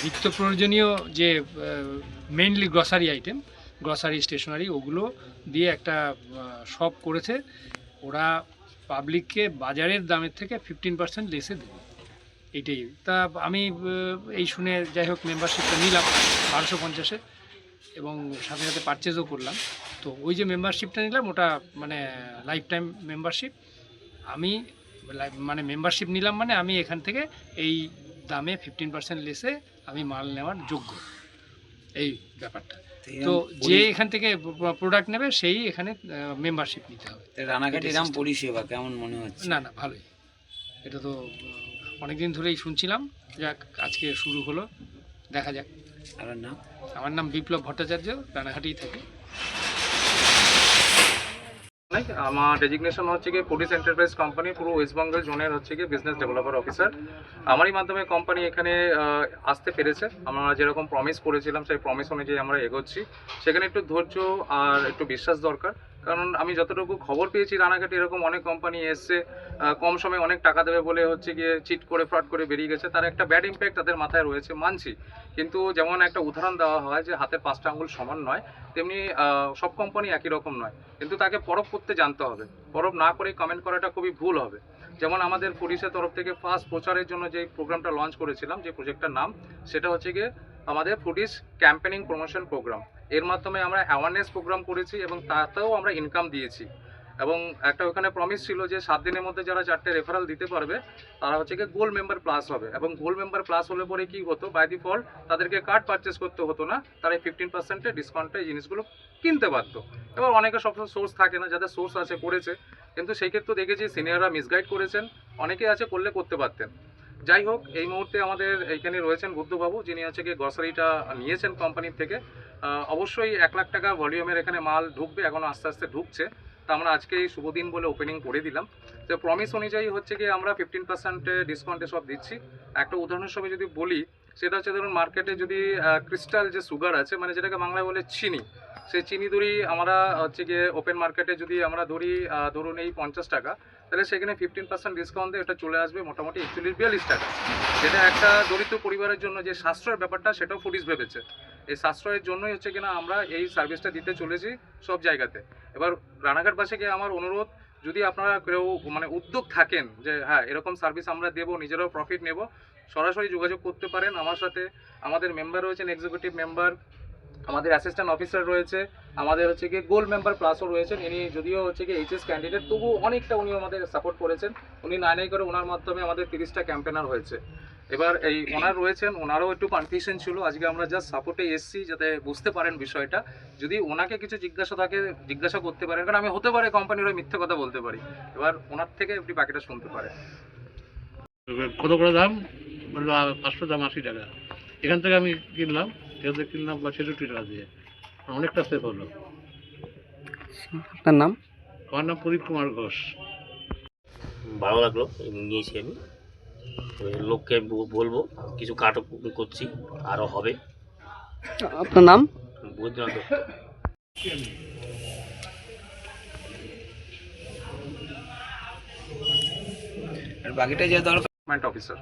নিত্য প্রয়োজনীয় যে mainly grocery item, grocery stationery, ওগুলো দিয়ে একটা শপ করেছে। ওরা পাবলিককে বাজারের দামের থেকে 15% লেসে দেবে, এইটাই। তা আমি এই শুনে যাই হোক মেম্বারশিপটা নিলাম 1250-এ, এবং সাথে সাথে পারচেজও করলাম। তো ওই যে মেম্বারশিপটা নিলাম ওটা মানে লাইফ টাইম মেম্বারশিপ। আমি মানে মেম্বারশিপ নিলাম মানে আমি এখান থেকে এই দামে 15% লেসে আমি মাল নেওয়ার যোগ্য, এই ব্যাপারটা। তো যে এখান থেকে প্রোডাক্ট নেবে সেই এখানে মেম্বারশিপ নিতে হবে। রানাঘাটে এরকম পরিষেবা কেমন মনে হচ্ছে? না ভালোই, এটা তো অনেকদিন ধরেই শুনছিলাম, যাক আজকে শুরু হলো, দেখা যাক। আপনার নাম? আমার নাম বিপ্লব ভট্টাচার্য, রানাঘাটেই থাকি। আমার ডেজিগনেশন হচ্ছে কি পুলিশ এন্টারপ্রাইজ কোম্পানি, পুরো ওয়েস্ট বেঙ্গল জোনের হচ্ছে কি বিজনেস ডেভেলপার অফিসার। আমারই মাধ্যমে কোম্পানি এখানে আসতে পেরেছে। আমরা যেরকম প্রমিস করেছিলাম সেই প্রমিস অনুযায়ী আমরা এগোচ্ছি। সেখানে একটু ধৈর্য আর একটু বিশ্বাস দরকার, কারণ আমি যতটুকু খবর পেয়েছি রানাঘাটে এরকম অনেক কোম্পানি এসছে, কম সময়ে অনেক টাকা দেবে বলে হচ্ছে গিয়ে চিট করে ফ্রড করে বেরিয়ে গেছে। তার একটা ব্যাড ইম্প্যাক্ট তাদের মাথায় রয়েছে, মানছি। কিন্তু যেমন একটা উদাহরণ দেওয়া হয় যে হাতের 5টা আঙুল সমান নয়, তেমনি সব কোম্পানি একই রকম নয়। কিন্তু তাকে পরখ করতে জানতে হবে, পরখ না করে কমেন্ট করাটা খুবই ভুল হবে। যেমন আমাদের পুলিশের তরফ থেকে ফার্স্ট প্রচারের জন্য যে প্রোগ্রামটা লঞ্চ করেছিলাম, যে প্রজেক্টটার নাম, সেটা হচ্ছে গিয়ে আমাদের পুলিশ ক্যাম্পেনিং প্রমোশন প্রোগ্রাম। এর মাধ্যমে আমরা অ্যাওয়ারনেস প্রোগ্রাম করেছি এবং তাতেও আমরা ইনকাম দিয়েছি। এবং একটা ওখানে প্রমিস ছিল যে 7 দিনের মধ্যে যারা 4টে রেফারেল দিতে পারবে তারা হচ্ছে গিয়ে গোল্ড মেম্বার প্লাস হবে। এবং গোল্ড মেম্বার প্লাস হলে পরে কী হতো, বাই ডিফল্ট তাদেরকে কার্ড পারচেস করতে হতো না, তারা 15% ডিসকাউন্টে এই জিনিসগুলো কিনতে পারতো। এবার অনেকে সব সোর্স থাকে না, যাদের সোর্স আছে করেছে, কিন্তু সেই ক্ষেত্রে দেখেছি সিনিয়ররা মিসগাইড করেছেন, অনেকে আছে করলে করতে পারতেন। যাই হোক, এই মুহূর্তে আমাদের এইখানে রয়েছেন বুদ্ধবাবু, যিনি হচ্ছে গিয়ে গ্রসারিটা নিয়েছেন কোম্পানির থেকে। অবশ্যই 1 লাখ টাকা ভলিউমের এখানে মাল ঢুকবে, এখনও আস্তে আস্তে ঢুকছে। তা আমরা আজকে এই শুভ দিন বলে ওপেনিং করে দিলাম। তো প্রমিস অনুযায়ী হচ্ছে গিয়ে আমরা 15% ডিসকাউন্টে সব দিচ্ছি। একটা উদাহরণ হিসেবে যদি বলি, সেটা হচ্ছে ধরুন মার্কেটে যদি ক্রিস্টাল যে সুগার আছে, মানে যেটাকে বাংলায় বলে চিনি, সেই চিনি ধরি আমরা হচ্ছে গিয়ে ওপেন মার্কেটে যদি আমরা ধরুন এই 50 টাকা, তাহলে সেখানে 15% ডিসকাউন্ট দিয়ে এটা চলে আসবে মোটামুটি 41-42 টাকা। যেটা একটা দরিদ্র পরিবারের জন্য যে সাশ্রয়ের ব্যাপারটা, সেটাও ফুডিস ভেবেছে। এই সাশ্রয়ের জন্যই হচ্ছে কিনা আমরা এই সার্ভিসটা দিতে চলেছি সব জায়গাতে। এবার রানাঘাটবাসীকে আমার অনুরোধ, যদি আপনারা কেউ মানে উদ্যোগ থাকেন যে হ্যাঁ এরকম সার্ভিস আমরা দেবো, নিজেরাও প্রফিট নেব, সরাসরি যোগাযোগ করতে পারেন আমার সাথে। আমাদের মেম্বার রয়েছেন এক্সিকিউটিভ মেম্বার, আমাদের অ্যাসিস্ট্যান্ট অফিসার রয়েছে, আমাদের হচ্ছে গিয়ে গোল্ড মেম্বার প্লাসও রয়েছেন। ইনি যদিও হচ্ছে গিয়ে এইচএস ক্যান্ডিডেট, তবু অনেকটা উনি আমাদের সাপোর্ট করেছেন। উনি নাই করে ওনার মাধ্যমে আমাদের 30টা ক্যাম্পেনার হয়েছে। এবার এই ওনার রয়েছেন, ওনারও একটু কনফিউশন ছিল। আজকে আমরা জাস্ট সাপোর্টে এসছি যাতে বুঝতে পারেন বিষয়টা। যদি ওনাকে কিছু জিজ্ঞাসা থাকে জিজ্ঞাসা করতে পারেন, কারণ আমি হতে পারে কোম্পানির ওই মিথ্যে কথা বলতে পারি। এবার ওনার থেকে আপনি বাকিটা শুনতে পারেন। কত করে দাম? বললো 500 দাম 80 টাকা। এখান থেকে আমি কিনলাম, এখান থেকে কিনলাম 66 টাকা দিয়ে, অনেকটা সেফ হলো। আপনার নাম? আমার নাম প্রদীপ কুমার ঘোষ। ভালো লাগলো, নিয়েছি আমি। লোককে বলবো, কিছু কাট করছি, আরও হবে। আপনার নাম? বৈদ্যনাথ দত্ত। আর বাকিটা যে দরকার অফিসার।